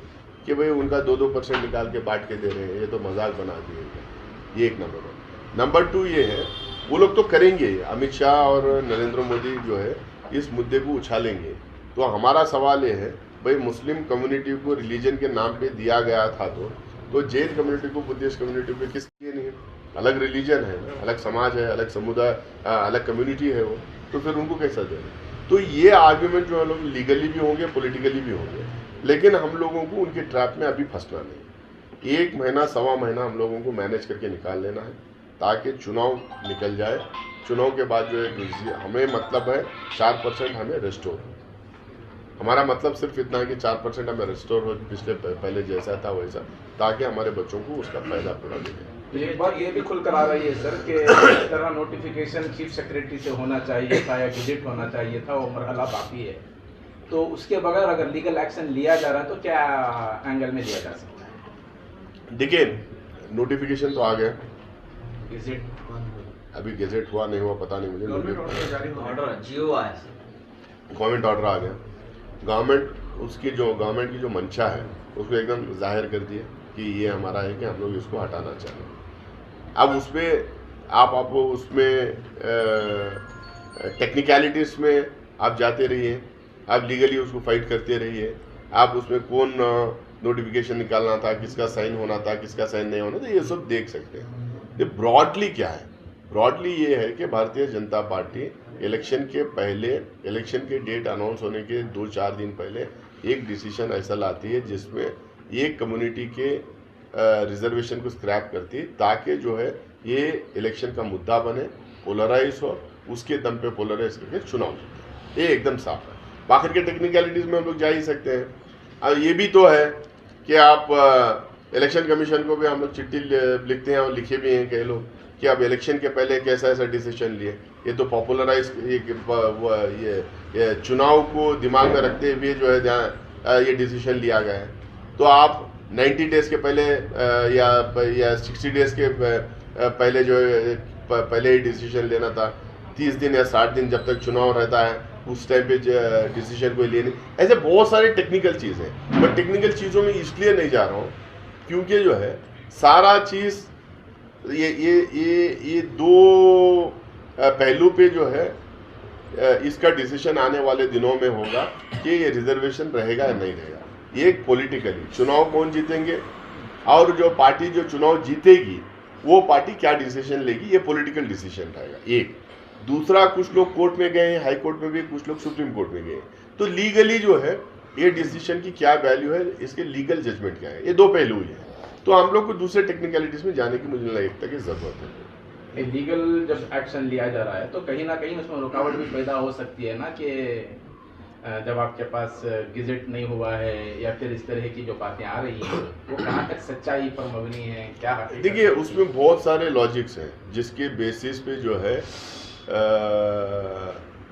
कि भाई उनका 2% निकाल के बांट के दे रहे हैं, ये तो मजाक बना दिए। ये एक नंबर है। नंबर 2 ये है, वो लोग तो करेंगे, अमित शाह और नरेंद्र मोदी जो है इस मुद्दे को उछालेंगे। तो हमारा सवाल ये है, भाई मुस्लिम कम्युनिटी को रिलीजन के नाम पे दिया गया था, तो जैन कम्युनिटी को, बुद्धिस्ट कम्युनिटी को किस लिए नहीं? अलग रिलीजन है ना, अलग समाज है, अलग समुदाय, अलग कम्युनिटी है वो, तो फिर उनको कैसा देना? तो ये आर्ग्यूमेंट जो है लोग लीगली भी होंगे, पॉलिटिकली भी होंगे, लेकिन हम लोगों को उनके ट्रैप में अभी फंसना नहीं। 1 महीना 1.25 महीना हम लोगों को मैनेज करके निकाल लेना है, ताकि चुनाव निकल जाए। चुनाव के बाद जो है हमें मतलब है 4% हमें रेस्टोर। हमारा मतलब सिर्फ इतना है कि 4% हमें रेस्टोर हो, पिछले पहले जैसा था वैसा, ताकि हमारे बच्चों को उसका फायदा पूरा मिले। एक बात ये भी खुलकर आ रही है सर कि इस तरह नोटिफिकेशन चीफ सेक्रेटरी से होना चाहिए था या गेजेट होना चाहिए था, वो मरहला बाकी है, तो उसके बगैर अगर लीगल एक्शन लिया जा रहा है तो क्या एंगल में लिया जा सकता है? देखिए, नोटिफिकेशन तो आ गया, गेजेट अभी गेजेट हुआ नहीं हुआ पता नहीं मुझे। ऑर्डर जियो आया, गवर्नमेंट ऑर्डर आ गया। गवर्नमेंट की जो मंशा है उसको एकदम जाहिर कर दिया कि ये हमारा है कि हम लोग इसको हटाना चाहते हैं। अब उसमें आप उसमें टेक्निकलिटीज़ में आप जाते रहिए, आप लीगली उसको फाइट करते रहिए, आप उसमें कौन नोटिफिकेशन निकालना था, किसका साइन होना था, किसका साइन नहीं होना था, ये सब देख सकते हैं। ये ब्रॉडली क्या है? ब्रॉडली ये है कि भारतीय जनता पार्टी इलेक्शन के पहले, इलेक्शन के डेट अनाउंस होने के 2-4 दिन पहले एक डिसीजन ऐसा लाती है जिसमें एक कम्युनिटी के रिजर्वेशन को स्क्रैप करती है, ताकि जो है ये इलेक्शन का मुद्दा बने, पोलराइज हो, उसके दम पे पोलराइज करके चुनाव जीते। ये एकदम साफ है। बाकी के टेक्निकलिटीज में हम लोग जा ही सकते हैं। अब ये भी तो है कि आप इलेक्शन कमीशन को भी हम लोग चिट्ठी लिखते हैं और लिखे भी हैं कई लोग कि अब इलेक्शन के पहले कैसा ऐसा डिसीजन लिए। ये तो पॉपुलराइज ये चुनाव को दिमाग में रखते हुए जो है ये डिसीजन लिया गया है। तो आप 90 डेज के पहले या 60 डेज के पहले जो है पहले ही डिसीजन लेना था। 30 दिन या 60 दिन जब तक चुनाव रहता है उस टाइम पे डिसीजन कोई लेने, ऐसे बहुत सारे टेक्निकल चीज़ हैं। मैं टेक्निकल चीज़ों में इसलिए नहीं जा रहा हूँ क्योंकि जो है सारा चीज़ ये दो पहलू पे जो है इसका डिसीजन आने वाले दिनों में होगा कि ये रिजर्वेशन रहेगा या नहीं रहेगा। एक पॉलिटिकली चुनाव कौन जीतेंगे और जो पार्टी जो चुनाव जीतेगी वो पार्टी क्या डिसीजन लेगी, ये पॉलिटिकल डिसीजन रहेगा। एक दूसरा, कुछ लोग कोर्ट में गए हैं, हाई कोर्ट में भी, कुछ लोग सुप्रीम कोर्ट में गए, तो लीगली जो है ये डिसीजन की क्या वैल्यू है, इसके लीगल जजमेंट क्या है, ये दो पहलू ही है। तो हम लोग को दूसरे टेक्निकलिटीज में जाने की मुझे नहीं लगता कि जरूरत है। लीगल जब एक्शन लिया जा रहा है तो कहीं ना कहीं उसमें रुकावट भी पैदा हो सकती है ना, कि जब आपके पास गेजेट नहीं हुआ है या फिर इस तरह की जो बातें आ रही हैं वो कहाँ तक सच्चाई पर मबनी है, क्या? देखिए, उसमें बहुत सारे लॉजिक्स हैं जिसके बेसिस पे जो है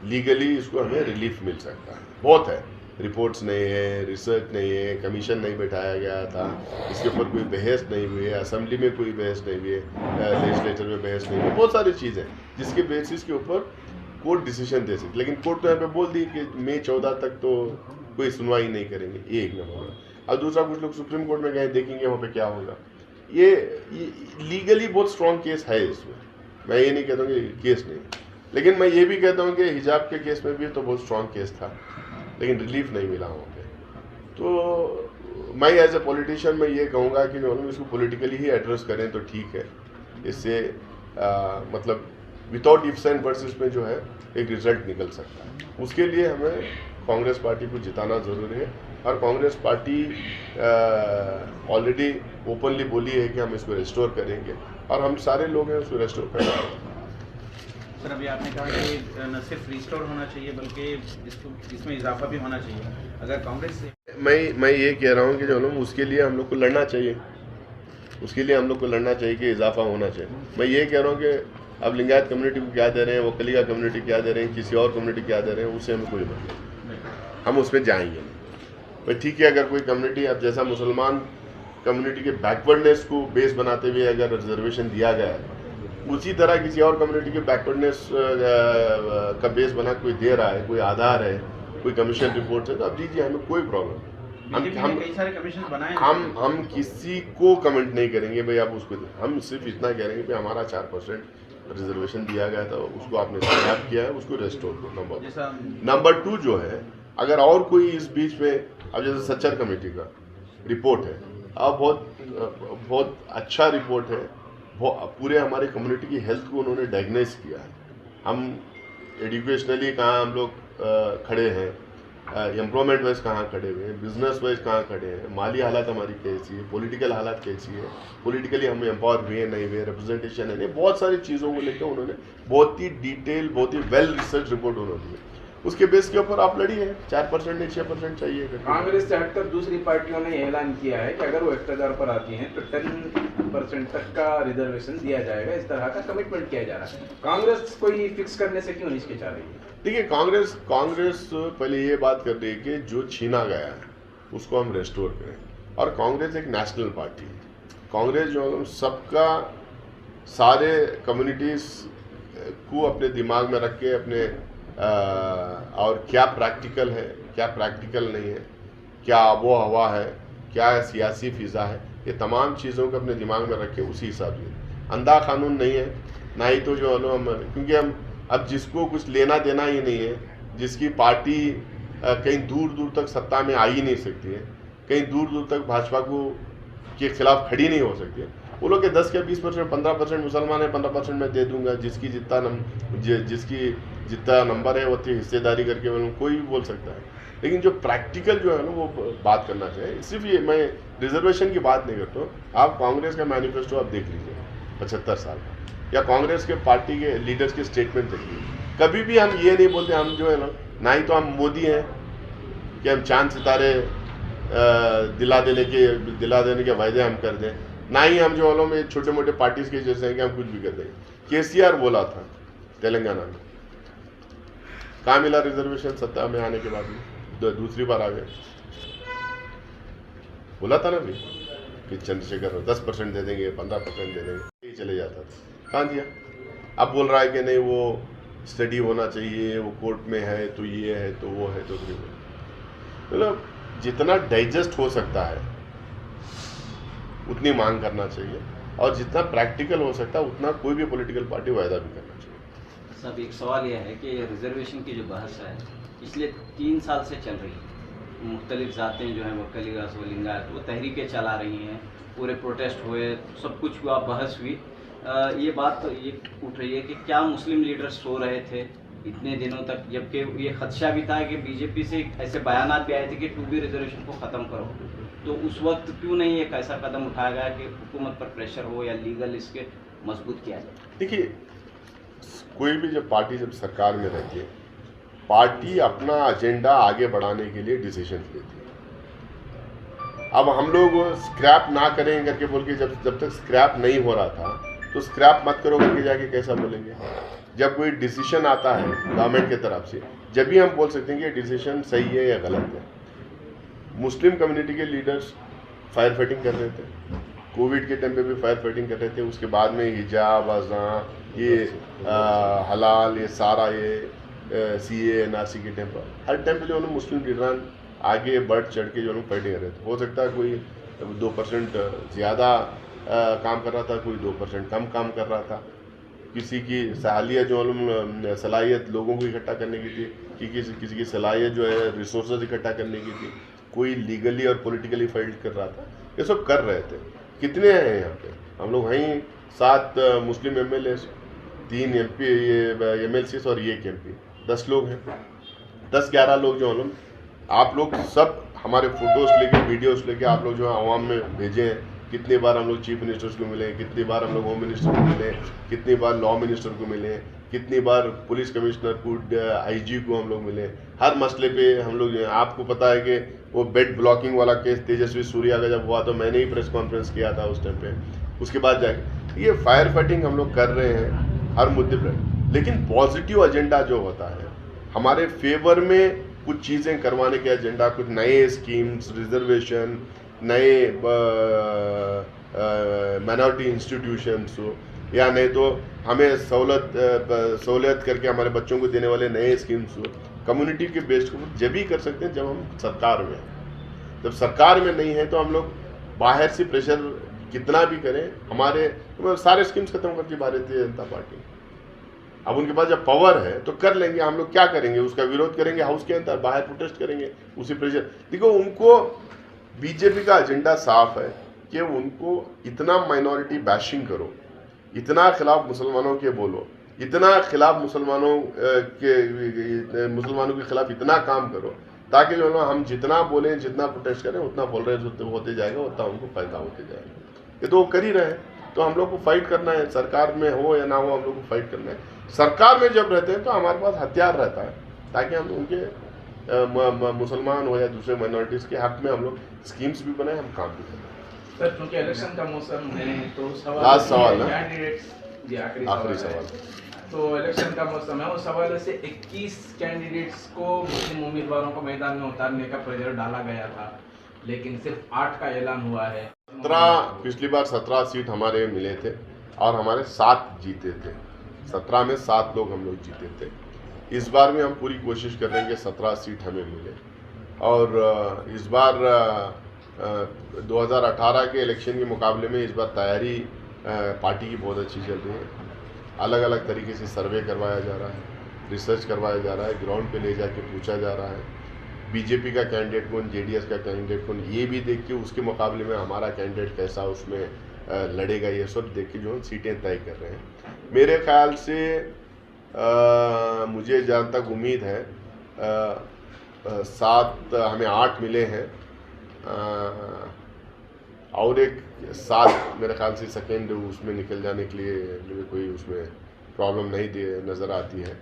लीगली इसको हमें रिलीफ मिल सकता है। बहुत है, रिपोर्ट्स नहीं है, रिसर्च नहीं है, कमीशन नहीं बैठाया गया था, इसके ऊपर कोई बहस नहीं हुई है, असेंबली में कोई बहस नहीं हुई है, लेजिस्लेचर में बहस नहीं हुई, बहुत सारी चीज़ें जिसके बेसिस के ऊपर कोर्ट डिसीजन दे सकती। लेकिन कोर्ट तो यहाँ पे बोल दी कि मई 14 तक तो कोई सुनवाई नहीं करेंगे, ये एक नंबर होगा। और दूसरा, कुछ लोग सुप्रीम कोर्ट में गए, देखेंगे वहाँ पे क्या होगा। ये लीगली बहुत स्ट्रॉन्ग केस है इसमें, मैं ये नहीं कहता हूँ कि केस नहीं, लेकिन मैं ये भी कहता हूँ कि हिजाब के केस में भी तो बहुत स्ट्रॉन्ग केस था, लेकिन रिलीफ नहीं मिला वहाँ पे। तो मैं एज ए पॉलिटिशियन मैं ये कहूँगा कि जो हम इसको पॉलिटिकली ही एड्रेस करें तो ठीक है। इससे मतलब विदाउट इफ्स एंड बट्स इसमें जो है एक रिजल्ट निकल सकता है। उसके लिए हमें कांग्रेस पार्टी को जिताना ज़रूरी है, और कांग्रेस पार्टी ऑलरेडी ओपनली बोली है कि हम इसको रेस्टोर करेंगे, और हम सारे लोग हैं उसको रेस्टोर करेंगे। सर, अभी आपने कहा कि न सिर्फ रिस्टोर होना चाहिए बल्कि इसमें इजाफा भी होना चाहिए। अगर कांग्रेस से मैं ये कह रहा हूँ कि जो लोग उसके लिए हम लोग को लड़ना चाहिए, उसके लिए हम लोग को लड़ना चाहिए कि इजाफा होना चाहिए। मैं ये कह रहा हूँ कि अब लिंगायत कम्युनिटी को क्या दे रहे हैं, वो कलिया कम्युनिटी क्या दे रहे हैं, किसी और कम्युनिटी क्या दे रहे हैं, उससे हमें कोई मतलब नहीं, हम उसमें जाएंगे नहीं। भाई ठीक है, अगर कोई कम्युनिटी, अब जैसा मुसलमान कम्युनिटी के बैकवर्डनेस को बेस बनाते हुए अगर रिजर्वेशन दिया गया है, उसी तरह किसी और कम्युनिटी के बैकवर्डनेस का बेस बना कोई दे रहा है, कोई आधार है, कोई कमीशन रिपोर्ट है, तो अब दीजिए, हमें कोई प्रॉब्लम। हम कई सारे कमीशन बनाए, हम किसी को कमेंट नहीं करेंगे भाई आप उसको, हम सिर्फ इतना करेंगे कि हमारा 4% रिजर्वेशन दिया गया था, उसको आपने स्क्रैप किया है, उसको रेस्टोर करो। नंबर 2 जो है, अगर और कोई इस बीच में, अब जैसे सच्चर कमेटी का रिपोर्ट है, अब बहुत अच्छा रिपोर्ट है, पूरे हमारे कम्युनिटी की हेल्थ को उन्होंने डायग्नोज किया है। हम एजुकेशनली कहाँ हम लोग खड़े हैं, एम्प्लॉयमेंट वाइज कहाँ खड़े हुए हैं, बिजनेस वाइज कहाँ खड़े हैं, माली हालत हमारी कैसी है, पॉलिटिकल हालत कैसी है, पॉलिटिकली हम एम्पावर हुए नहीं हुए, रिप्रेजेंटेशन है नहीं, बहुत सारी चीज़ों को लेकर उन्होंने बहुत ही डिटेल, बहुत ही वेल रिसर्च रिपोर्ट उन्होंने दी। उसके बेस के ऊपर आप लड़िए, 4% नहीं 6% चाहिए। कांग्रेस से हटकर दूसरी पार्टियों ने ऐलान किया है कि अगर वो इक़्तिदार पर आती हैं तो 10% तक का रिजर्वेशन दिया जाएगा, इस तरह का कमिटमेंट किया जा रहा है। कांग्रेस कोई फिक्स करने से क्यों हिचकिचा रही है? देखिए, कांग्रेस पहले ये बात कर रही है कि जो छीना गया है उसको हम रेस्टोर करें, और कांग्रेस एक नेशनल पार्टी है। कांग्रेस जो सबका, सारे कम्युनिटीज़ को अपने दिमाग में रख के अपने और क्या प्रैक्टिकल है, क्या प्रैक्टिकल नहीं है, क्या आबो हवा है, क्या सियासी फिज़ा है, ये तमाम चीज़ों को अपने दिमाग में रख के उसी हिसाब से। अंधा कानून नहीं है, ना ही तो जो हम, क्योंकि हम अब जिसको कुछ लेना देना ही नहीं है, जिसकी पार्टी कहीं दूर दूर तक सत्ता में आ ही नहीं सकती है, कहीं दूर दूर तक भाजपा को के खिलाफ खड़ी नहीं हो सकती है, वो लोग के 10 या 20%, 15% मुसलमान है, 15% मैं दे दूंगा, जिसकी जितना नंबर है उतनी हिस्सेदारी करके कोई भी बोल सकता है। लेकिन जो प्रैक्टिकल जो है ना, वो बात करना चाहिए। सिर्फ ये, मैं रिजर्वेशन की बात नहीं करता हूँ, आप कांग्रेस का मैनिफेस्टो आप देख लीजिए 75 साल का, या कांग्रेस के पार्टी के लीडर्स के स्टेटमेंट देखिए। कभी भी हम ये नहीं बोलते हम जो है ना ही तो हम मोदी हैं, कि हम चांद सितारे दिला देने के वायदे हम कर दें, ना ही हम जो वालों में छोटे मोटे पार्टीज के जैसे हैं कि हम कुछ भी कर देंगे। केसीआर बोला था तेलंगाना में, कहाँ मिला रिजर्वेशन सत्ता में आने के बाद में, दूसरी बार आ गए। बोला था ना भी कि चंद्रशेखर 10% दे देंगे, 15% दे देंगे, चले जाता था, कहाँ दिया। अब बोल रहा है कि नहीं वो स्टडी होना चाहिए, वो कोर्ट में है तो ये है तो वो है तो मतलब जितना डाइजेस्ट हो सकता है उतनी मांग करना चाहिए, और जितना प्रैक्टिकल हो सकता है उतना कोई भी पॉलिटिकल पार्टी वायदा भी करना चाहिए। सब एक सवाल यह है कि रिजर्वेशन की जो बहस है पिछले 3 साल से चल रही है। मुख्तलिफ ज़ातें जो हैं वक्कलीगास व लिंगायत वो तहरीकें चला रही हैं, पूरे प्रोटेस्ट हुए, सब कुछ हुआ, बहस हुई। ये बात तो ये उठ रही है कि क्या मुस्लिम लीडर्स सो रहे थे इतने दिनों तक, जबकि ये खदशा भी था कि बीजेपी से ऐसे बयानात भी आए थे कि 2B रिजर्वेशन को ख़त्म करो, तो उस वक्त क्यों नहीं एक ऐसा कदम उठाया गया कि हुकूमत पर प्रेशर हो या लीगल इसके मजबूत किया जाए। देखिए, कोई भी जब पार्टी जब सरकार में रहती है, पार्टी अपना एजेंडा आगे बढ़ाने के लिए डिसीजन लेती है। अब हम लोग स्क्रैप ना करें करके बोल के जब तक स्क्रैप नहीं हो रहा था तो स्क्रैप मत करो करके जाके कैसा बोलेंगे। जब कोई डिसीजन आता है गवर्नमेंट की तरफ से, जब भी हम बोल सकते हैं कि डिसीजन सही है या गलत है। मुस्लिम कम्युनिटी के लीडर्स फायर फाइटिंग कर रहे थे, कोविड के टाइम पे भी फायर फाइटिंग कर रहे थे, उसके बाद में हिजाब, अज़ां, ये हलाल, ये सारा ये CA NRC के टाइम पर, हर टाइम पे जो है मुस्लिम लीडरान आगे बढ़ चढ़ के जो है फाइटिंग कर रहे थे। हो सकता है कोई 2% ज़्यादा काम कर रहा था, कोई 2% कम काम कर रहा था, किसी की सलाहियत जो सलाहियत लोगों को इकट्ठा करने की थी, कि किसी की सलाहियत जो है रिसोर्सेज इकट्ठा करने की थी, कोई लीगली और पॉलिटिकली फाइट कर रहा था, ये सब कर रहे थे। कितने हैं यहाँ पे? हम लोग वहीं 7 मुस्लिम MLA, 3 MP ये MLCs और ये MP, 10 लोग हैं, 10-11 लोग जो हैं, आप लोग सब हमारे फोटोज लेके, वीडियोस लेके आप लोग जो है आवाम में भेजे हैं। कितनी बार हम लोग चीफ मिनिस्टर्स को मिले, कितनी बार हम लोग होम मिनिस्टर को मिले, कितनी बार लॉ मिनिस्टर को मिले, कितनी बार पुलिस कमिश्नर को, IG को हम लोग मिले। हर मसले पे हम लोग, आपको पता है कि वो बेड ब्लॉकिंग वाला केस तेजस्वी सूर्या का जब हुआ तो मैंने ही प्रेस कॉन्फ्रेंस किया था उस टाइम पे। उसके बाद जाके ये फायर फाइटिंग हम लोग कर रहे हैं हर मुद्दे पर, लेकिन पॉजिटिव एजेंडा जो होता है हमारे फेवर में कुछ चीज़ें करवाने के एजेंडा, कुछ नए स्कीम्स, रिजर्वेशन, नए माइनॉरिटी इंस्टीट्यूशंस हो, या नहीं तो हमें सहूलियत करके हमारे बच्चों को देने वाले नए स्कीम्स हो, कम्युनिटी के बेस्ड को जब ही कर सकते हैं जब हम सरकार में हैं। जब सरकार में नहीं है तो हम लोग बाहर से प्रेशर कितना भी करें, हमारे सारे स्कीम्स खत्म करके भारतीय जनता पार्टी, अब उनके पास जब पावर है तो कर लेंगे। हम लोग क्या करेंगे? उसका विरोध करेंगे हाउस के अंदर, बाहर प्रोटेस्ट करेंगे, उसी प्रेशर। देखो, उनको बीजेपी का एजेंडा साफ है कि उनको इतना माइनॉरिटी बैशिंग करो, इतना खिलाफ मुसलमानों के बोलो, इतना खिलाफ मुसलमानों के खिलाफ इतना काम करो, ताकि जो है हम जितना बोलें, जितना प्रोटेस्ट करें, उतना बोल रहे होते जाएगा, उतना उनको फायदा होते जाएगा। ये तो वो कर ही रहे हैं, तो हम लोग को फाइट करना है, सरकार में हो या ना हो, हम लोग को फाइट करना है। सरकार में जब रहते हैं तो हमारे पास हथियार रहता है, ताकि हम उनके मुसलमान हो या दूसरे माइनॉरिटीज के हक में हम लोग स्कीम्स भी बनाए, हम काम भी करें। सर, क्योंकि इलेक्शन का मौसम है तो लास्ट सवाल है, कैंडिडेट्स, जी आखिरी सवाल। तो इलेक्शन का मौसम है, उस हवाले से 21 कैंडिडेट्स को मुस्लिम उम्मीदवारों को मैदान में उतारने का प्रेशर डाला गया था, लेकिन सिर्फ 8 का ऐलान हुआ है। 17 पिछली बार 17 सीट हमारे मिले थे और हमारे 7 जीते थे। 17 में 7 लोग हम लोग जीते थे। इस बार भी हम पूरी कोशिश कर रहे हैं कि 17 सीट हमें मिले। और इस बार 2018 के इलेक्शन के मुकाबले में इस बार तैयारी पार्टी की बहुत अच्छी चल रही है। अलग अलग तरीके से सर्वे करवाया जा रहा है, रिसर्च करवाया जा रहा है, ग्राउंड पे ले जाके पूछा जा रहा है बीजेपी का कैंडिडेट कौन, जेडीएस का कैंडिडेट कौन, ये भी देख के उसके मुकाबले में हमारा कैंडिडेट कैसा उसमें लड़ेगा, ये सब देख के जो है सीटें तय कर रहे हैं। मेरे ख्याल से मुझे जहाँ तक उम्मीद है 7 हमें 8 मिले हैं और एक 7 मेरे ख्याल से सेकेंड उसमें निकल जाने के लिए मुझे कोई उसमें प्रॉब्लम नहीं नज़र आती है।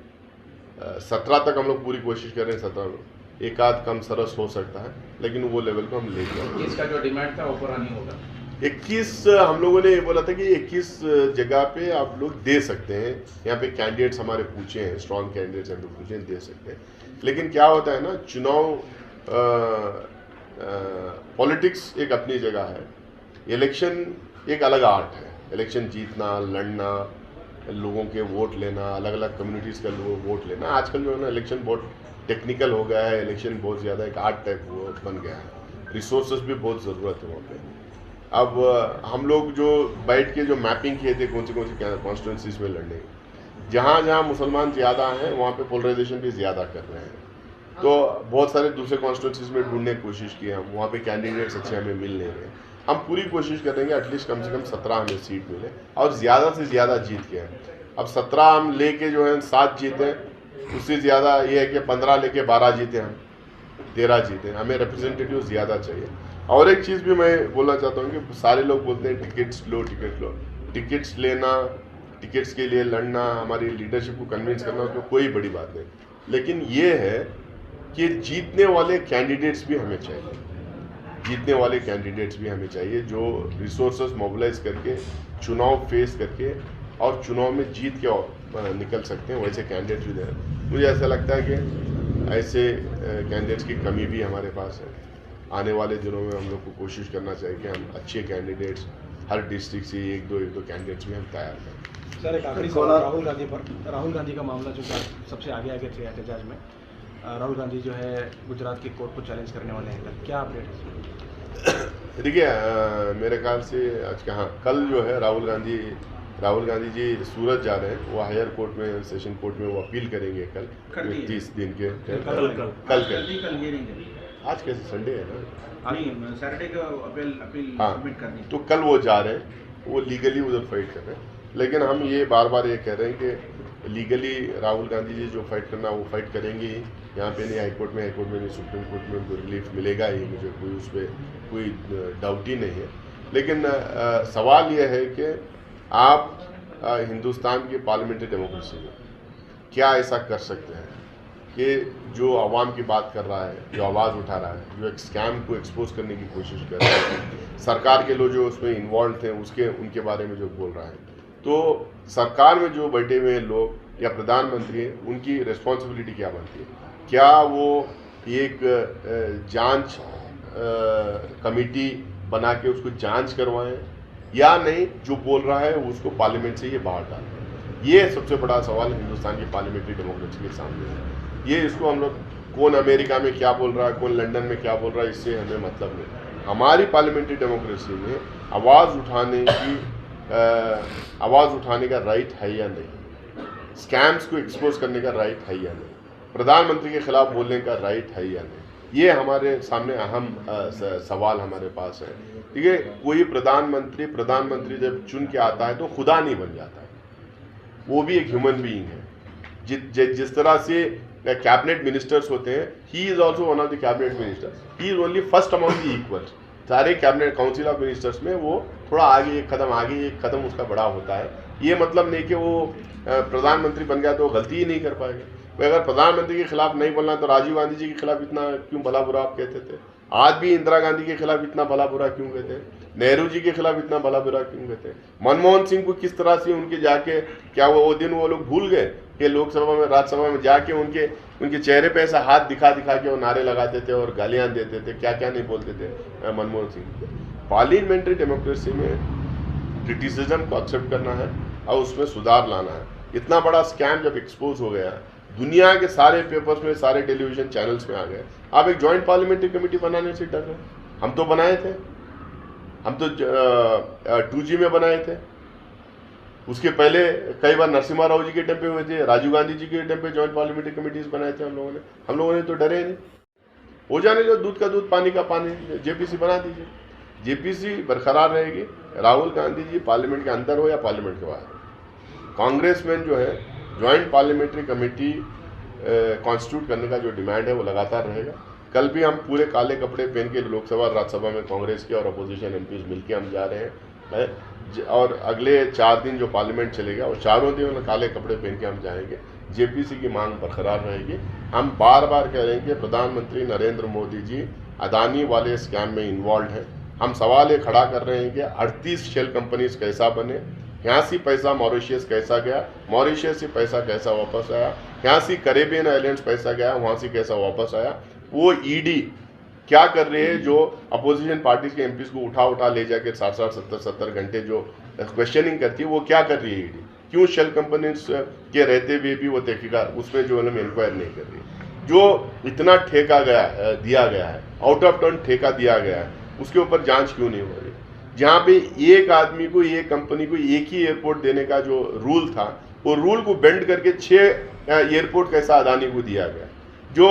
17 तक हम लोग पूरी कोशिश कर रहे हैं, 17 में एक आध कम सरस हो सकता है, लेकिन वो लेवल को हम ले जाएंगे। इसका जो डिमांड था वो पूरा नहीं होगा। 21 हम लोगों ने ये बोला था कि 21 जगह पे आप लोग दे सकते हैं। यहाँ पे कैंडिडेट्स हमारे पूछे हैं, स्ट्रॉन्ग कैंडिडेट्स हम लोग पूछे हैं, दे सकते हैं। लेकिन क्या होता है ना, चुनाव पॉलिटिक्स एक अपनी जगह है, इलेक्शन एक अलग आर्ट है। इलेक्शन जीतना, लड़ना, लोगों के वोट लेना, अलग अलग कम्युनिटीज़ का लोग वोट लेना, आजकल जो है ना इलेक्शन बहुत टेक्निकल हो गया है। इलेक्शन बहुत ज़्यादा एक आर्ट टाइप वो बन गया है, रिसोर्सेज भी बहुत ज़रूरत है वहाँ पे। अब हम लोग जो बैठ के जो मैपिंग किए थे कौन सी कॉन्स्टिट्यूंसीज में लड़ने, जहाँ जहाँ मुसलमान ज़्यादा हैं वहाँ पे पोलराइजेशन भी ज़्यादा कर रहे हैं। तो बहुत सारे दूसरे कॉन्स्टिट्यूंसीज में ढूंढने की कोशिश की हम, वहाँ पे कैंडिडेट्स अच्छे हमें मिल नहीं रहे। हम पूरी कोशिश करेंगे एटलीस्ट कम से कम 17 हमें सीट मिले और ज़्यादा से ज़्यादा जीत के हैं। अब 17 हम लेके जो है 7 जीते, उससे ज़्यादा ये है कि 15 लेके 12 जीते, हम 13 जीते। हमें रिप्रेजेंटेटिव ज़्यादा चाहिए। और एक चीज़ भी मैं बोलना चाहता हूँ कि सारे लोग बोलते हैं टिकट्स लो, टिकट लो। टिकट्स लेना, टिकट्स के लिए लड़ना, हमारी लीडरशिप को कन्विंस करना, उसमें कोई बड़ी बात नहीं। लेकिन ये है कि जीतने वाले कैंडिडेट्स भी हमें चाहिए, जीतने वाले कैंडिडेट्स भी हमें चाहिए जो रिसोर्सेज मोबिलाइज करके चुनाव फेस करके और चुनाव में जीत के निकल सकते हैं, वैसे कैंडिडेट्स भी दें। मुझे ऐसा लगता है कि ऐसे कैंडिडेट्स की कमी भी हमारे पास है। आने वाले दिनों में हम लोग को कोशिश करना चाहिए कि हम अच्छे कैंडिडेट्स हर डिस्ट्रिक्ट से एक दो कैंडिडेट्स भी हम तैयार करें। सर एक आखिरी सवाल राहुल गांधी पर। राहुल गांधी का मामला जो सबसे आगे थे एहतजाज में, राहुल गांधी जो है गुजरात की कोर्ट को चैलेंज करने वाले हैं, क्या अपडेट है? देखिए मेरे ख्याल से आज कल जो है राहुल गांधी जी सूरत जा रहे हैं। वो हायर कोर्ट में, सेशन कोर्ट में वो अपील करेंगे कल 30 दिन के। कल आज कैसे संडे है ना, सैटरडे को अपील हाँ, सबमिट करनी। तो कल वो जा रहे हैं, वो लीगली उधर फाइट कर रहे हैं। लेकिन हम ये बार बार ये कह रहे हैं कि लीगली राहुल गांधी जी जो फाइट करना वो फाइट करेंगे ही। यहाँ पे नहीं, हाई कोर्ट में नहीं, सुप्रीम कोर्ट में उनको रिलीफ मिलेगा ही, मुझे कोई उस पर कोई डाउट ही नहीं है। लेकिन सवाल ये है कि आप हिंदुस्तान की पार्लियामेंट्री डेमोक्रेसी में क्या ऐसा कर सकते हैं कि जो आवाम की बात कर रहा है, जो आवाज़ उठा रहा है, जो एक स्कैम को एक्सपोज करने की कोशिश कर रहा है, सरकार के लोग जो उसमें इन्वॉल्व थे उनके बारे में जो बोल रहा है, तो सरकार में जो बैठे हुए लोग या प्रधानमंत्री हैं उनकी रिस्पॉन्सिबिलिटी क्या बनती है? क्या वो एक जांच कमेटी बना के उसको जांच करवाएं या नहीं, जो बोल रहा है उसको पार्लियामेंट से ये बाहर डालें? ये सबसे बड़ा सवाल हिंदुस्तान की पार्लियामेंट्री डेमोक्रेसी के सामने है। ये इसको हम लोग कौन अमेरिका में क्या बोल रहा है, कौन लंदन में क्या बोल रहा है, इससे हमें मतलब नहीं। हमारी पार्लियामेंट्री डेमोक्रेसी में आवाज़ उठाने का राइट है या नहीं, स्कैम्स को एक्सपोज करने का राइट है या नहीं, प्रधानमंत्री के खिलाफ बोलने का राइट है या नहीं, ये हमारे सामने अहम सवाल हमारे पास है। ठीक है, कोई प्रधानमंत्री जब चुन के आता है तो खुदा नहीं बन जाता है, वो भी एक ह्यूमन बीइंग है। जिस तरह से कैबिनेट मिनिस्टर्स होते हैं, he is also one of the cabinet ministers, he is only first among the equals. सारे कैबिनेट काउंसिल ऑफ मिनिस्टर्स में वो थोड़ा आगे एक कदम उसका बड़ा होता है। ये मतलब नहीं कि वो प्रधानमंत्री बन गया तो गलती ही नहीं कर पाएगा। भाई अगर प्रधानमंत्री के खिलाफ नहीं बोलना तो राजीव गांधी जी के खिलाफ इतना क्यों भला बुरा आप कहते थे? आज भी इंदिरा गांधी के खिलाफ इतना भला बुरा क्यों कहते हैं? नेहरू जी के खिलाफ इतना भला बुरा क्यों कहते हैं? मनमोहन सिंह को किस तरह से उनके जाके क्या वो दिन वो लोग भूल गए कि लोकसभा में, राज्यसभा में जाके उनके चेहरे पे ऐसा हाथ दिखा के वो नारे लगाते थे और गालियां देते थे, क्या क्या नहीं बोलते थे मनमोहन सिंह। पार्लियामेंट्री डेमोक्रेसी में क्रिटिसिज्म को एक्सेप्ट करना है और उसमें सुधार लाना है। इतना बड़ा स्कैम जब एक्सपोज हो गया, दुनिया के सारे पेपर्स में, सारे टेलीविजन चैनल्स में आ गए, आप एक जॉइंट पार्लियामेंट्री कमेटी बनाने से डर रहे? हम तो बनाए थे, हम तो 2G में बनाए थे, उसके पहले कई बार नरसिम्हा राव जी के टाइम पे हुए थे, राजीव गांधी जी के टाइम पे जॉइंट पार्लियामेंट्री कमेटीज बनाए थे हम लोगों ने तो डरे नहीं। हो जाने जो दूध का दूध पानी का पानी, जेपीसी बना दीजिए, जेपीसी बरकरार रहेगी। राहुल गांधी जी पार्लियामेंट के अंदर हो या पार्लियामेंट के बाहर, कांग्रेसमैन जो है जॉइंट पार्लियामेंट्री कमेटी कॉन्स्टिट्यूट करने का जो डिमांड है वो लगातार रहेगा। कल भी हम पूरे काले कपड़े पहन के लोकसभा राज्यसभा में कांग्रेस के और अपोजिशन एमपीज मिलके हम जा रहे हैं और अगले 4 दिन जो पार्लियामेंट चलेगा वो चारों दिन काले कपड़े पहन के हम जाएंगे। जेपीसी की मांग बरकरार रहेगी। हम बार बार कह रहे हैं कि प्रधानमंत्री नरेंद्र मोदी जी अदानी वाले स्कैम में इन्वॉल्व हैं। हम सवाल ये खड़ा कर रहे हैं कि 38 शेल कंपनीज कैसा बने, यहाँ से पैसा मॉरिशियस कैसा गया, मॉरिशियस से पैसा कैसा वापस आया, यहाँ से कैरेबियन आइलैंड्स पैसा गया, वहाँ से कैसा वापस आया, वो ईडी क्या कर रही है, जो अपोजिशन पार्टीज के एमपीज को उठा ले जाके 60-60, 70-70 घंटे जो क्वेश्चनिंग करती है, वो क्या कर रही है ईडी, क्यों शेल कंपनीज के रहते हुए भी वो तहकीकात उसमें जो है इंक्वायर नहीं कर रही। जो इतना ठेका दिया गया है, आउट ऑफ टर्न ठेका दिया गया है, उसके ऊपर जांच क्यों नहीं हो रही। जहाँ पे एक आदमी को, एक कंपनी को एक ही एयरपोर्ट देने का जो रूल था, वो रूल को बेंड करके 6 एयरपोर्ट कैसा अदानी को दिया गया, जो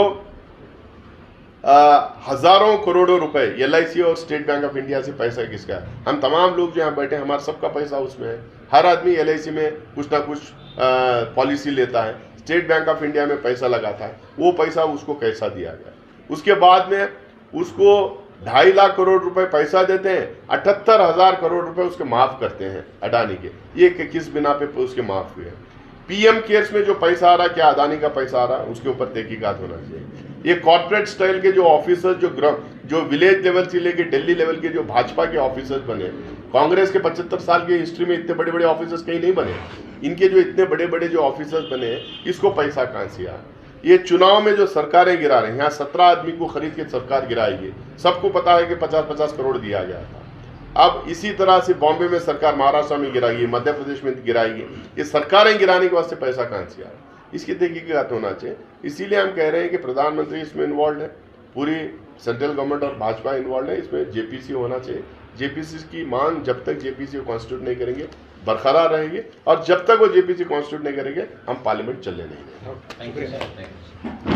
हजारों करोड़ों रुपए LIC और स्टेट बैंक ऑफ इंडिया से पैसा किसका है। हम तमाम लोग जो यहाँ बैठे, हमारा सबका पैसा उसमें है। हर आदमी LIC में कुछ ना कुछ पॉलिसी लेता है, स्टेट बैंक ऑफ इंडिया में पैसा लगाता है, वो पैसा उसको कैसा दिया गया। उसके बाद में उसको 2.5 लाख करोड़ रुपए पैसा देते हैं, 78,000 करोड़ रुपए उसके माफ करते हैं अडानी के। ये किस बिना पे उसके माफ हुए हैं। PM केयर्स में जो पैसा आ रहा है, क्या अदानी का पैसा आ रहा है, उसके ऊपर तहकीकात होना चाहिए। ये कॉर्पोरेट स्टाइल के जो ऑफिसर्स, जो विलेज लेवल से लेके दिल्ली लेवल के जो भाजपा के ऑफिसर्स बने, कांग्रेस के 75 साल की हिस्ट्री में इतने बड़े बड़े ऑफिसर्स कहीं नहीं बने। इनके जो इतने बड़े बड़े जो ऑफिसर्स बने, इसको पैसा कहाँ से आया। ये चुनाव में जो सरकारें गिरा रहे हैं, यहाँ 17 आदमी को खरीद के सरकार गिराएगी। सबको पता है कि 50-50 करोड़ दिया गया था। अब इसी तरह से बॉम्बे में सरकार महाराष्ट्र में गिराएगी, मध्य प्रदेश में गिराएगी। ये सरकारें गिराने के वास्ते पैसा कहाँ से आ रहा है, इसकी तहकीकात होना चाहिए। इसीलिए हम कह रहे हैं कि प्रधानमंत्री इसमें इन्वॉल्व है, पूरी सेंट्रल गवर्नमेंट और भाजपा इन्वॉल्व है, इसमें जेपीसी होना चाहिए। जेपीसी की मांग जब तक जेपीसी को कॉन्स्टिट्यूट नहीं करेंगे बरकरार रहेगी, और जब तक वो जेपीसी कॉन्स्टिट्यूट नहीं करेंगे हम पार्लियामेंट चलने नहीं देंगे। Thank you sir.